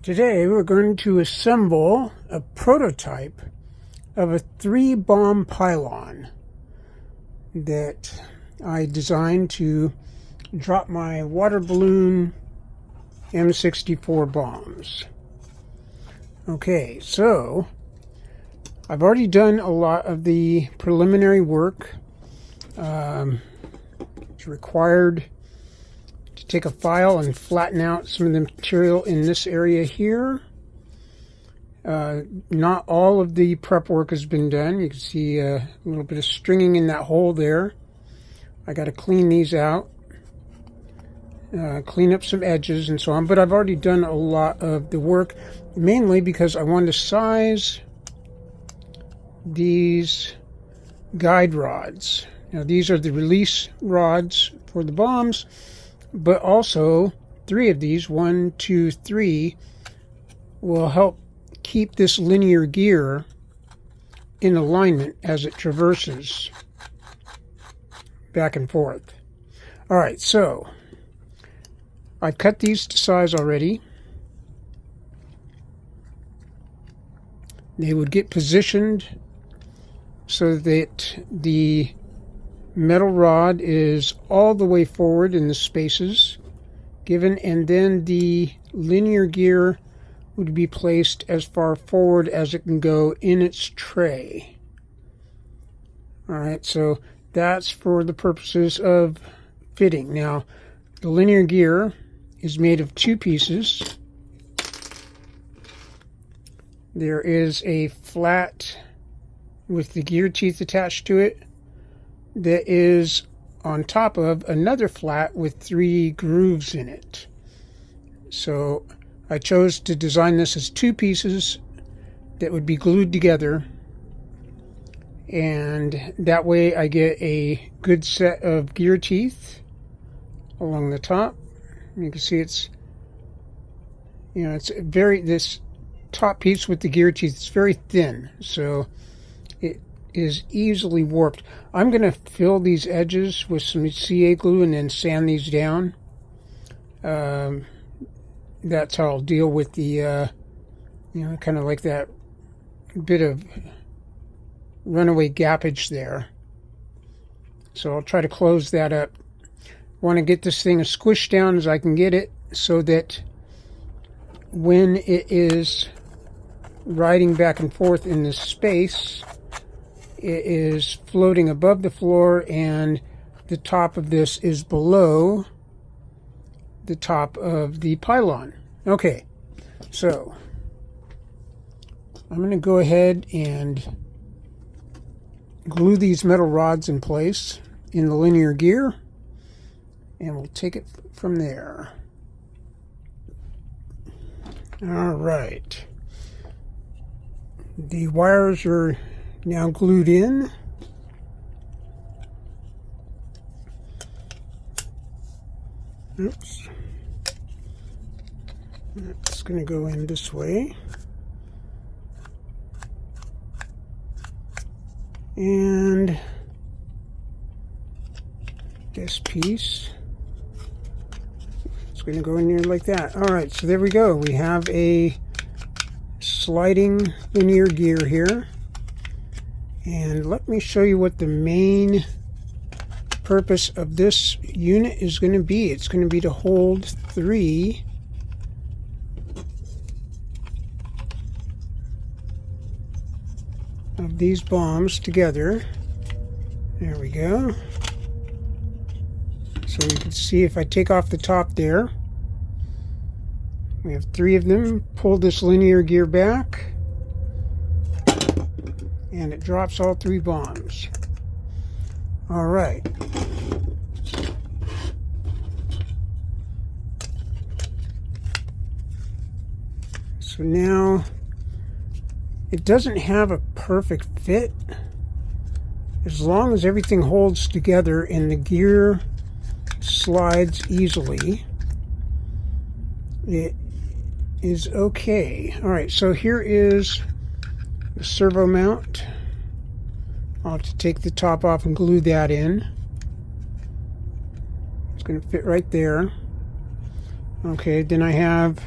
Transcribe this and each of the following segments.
Today we're going to assemble a prototype of a 3-bomb pylon that I designed to drop my water balloon M64 bombs. Okay, so I've already done a lot of the preliminary work. It's required to take a file and flatten out some of the material in this area here. Not all of the prep work has been done. You can see a little bit of stringing in that hole there. I got to clean these out, clean up some edges and so on, but I've already done a lot of the work, mainly because I wanted to size these guide rods. Now these are the release rods for the bombs, but also 3 of these, 1, 2, 3, will help keep this linear gear in alignment as it traverses back and forth. Alright, so I've cut these to size already. They would get positioned so that the metal rod is all the way forward in the spaces given, and then the linear gear would be placed as far forward as it can go in its tray. Alright, so that's for the purposes of fitting. Now, the linear gear is made of 2 pieces. There is a flat with the gear teeth attached to it that is on top of another flat with 3 grooves in it. So I chose to design this as 2 pieces that would be glued together, and that way I get a good set of gear teeth along the top. You can see it's this top piece with the gear teeth is very thin, so it is easily warped. I'm going to fill these edges with some CA glue and then sand these down. That's how I'll deal with the, kind of like that bit of runaway gappage there. So I'll try to close that up. Want to get this thing as squished down as I can get it so that when it is riding back and forth in this space, it is floating above the floor and the top of this is below the top of the pylon. Okay, so I'm going to go ahead and glue these metal rods in place in the linear gear, and we'll take it from there. All right, the wires are now glued in. Oops. It's going to go in this way. And this piece is going to go in there like that. Alright, so there we go. We have a sliding linear gear here. And let me show you what the main purpose of this unit is going to be. It's going to be to hold 3 of these bombs together. There we go. So you can see if I take off the top there, we have 3 of them. Pull this linear gear back, and it drops all 3 bombs. All right. So now it doesn't have a perfect fit. As long as everything holds together and the gear slides easily, it is okay. All right, so here is the servo mount. I'll have to take the top off and glue that in. It's going to fit right there. Okay, then I have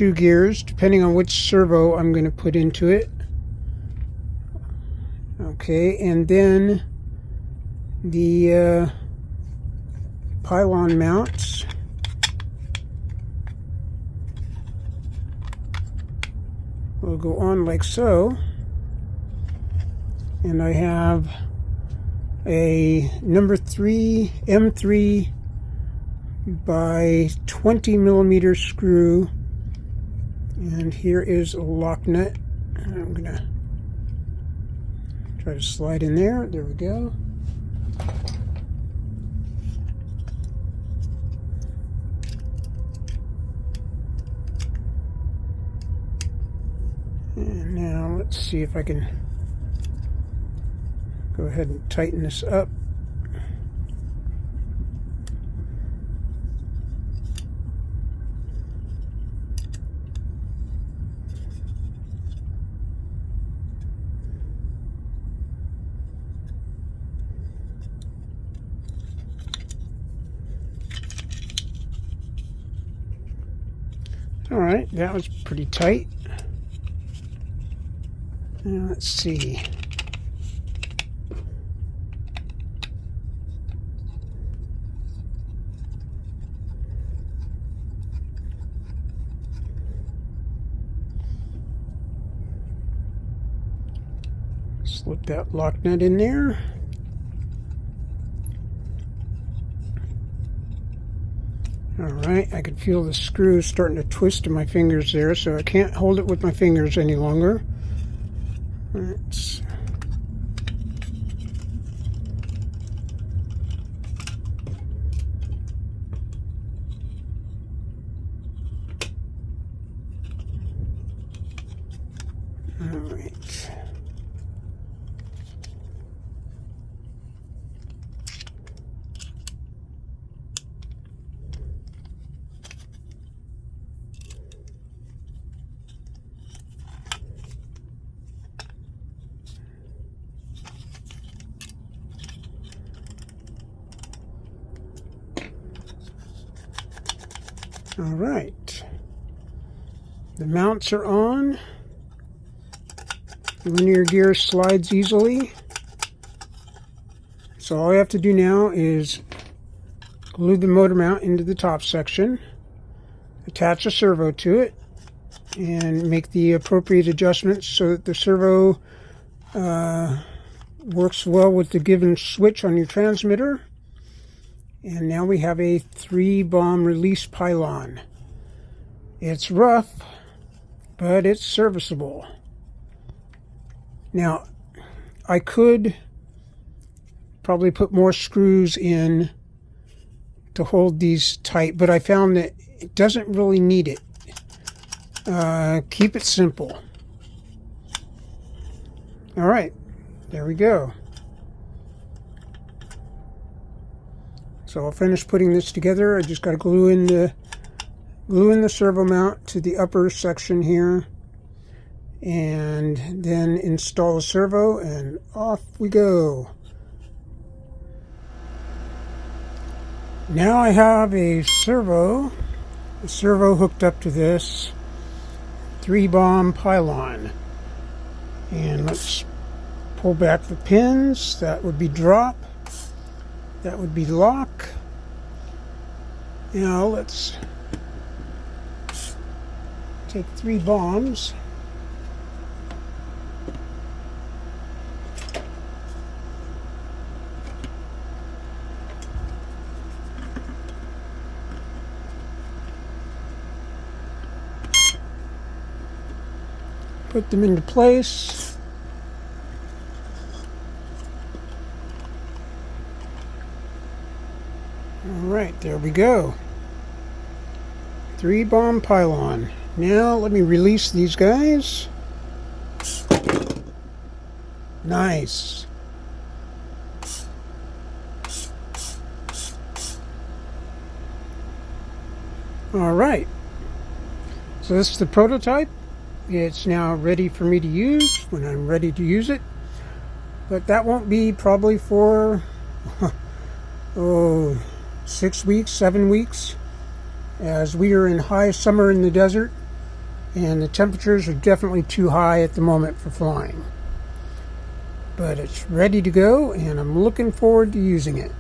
2 gears, depending on which servo I'm going to put into it. Okay, and then the pylon mounts. Will go on like so. And I have a number 3 M3 by 20 millimeter screw, and here is a lock nut. I'm gonna try to slide in there. There we go. And now let's see if I can go ahead and tighten this up. All right, that was pretty tight. Now let's see. Slip that lock nut in there. Alright, I can feel the screw starting to twist in my fingers there, so I can't hold it with my fingers any longer. Let's Alright. All right, the mounts are on. The linear gear slides easily. So all I have to do now is glue the motor mount into the top section, attach a servo to it, and make the appropriate adjustments so that the servo works well with the given switch on your transmitter. And now we have a 3-bomb release pylon. It's rough, but it's serviceable. Now, I could probably put more screws in to hold these tight, but I found that it doesn't really need it. Keep it simple. All right, there we go. So I'll finish putting this together. I just got to glue in the servo mount to the upper section here, and then install the servo, and off we go. Now I have a servo hooked up to this 3-bomb pylon, and let's pull back the pins. That would be drop. That would be lock. Now let's take 3 bombs. Put them into place. Alright, there we go. 3-bomb pylon. Now let me release these guys. Nice. Alright. So this is the prototype. It's now ready for me to use when I'm ready to use it. But that won't be probably for 6 weeks, 7 weeks, as we are in high summer in the desert. and the temperatures are definitely too high at the moment for flying. But it's ready to go, and I'm looking forward to using it.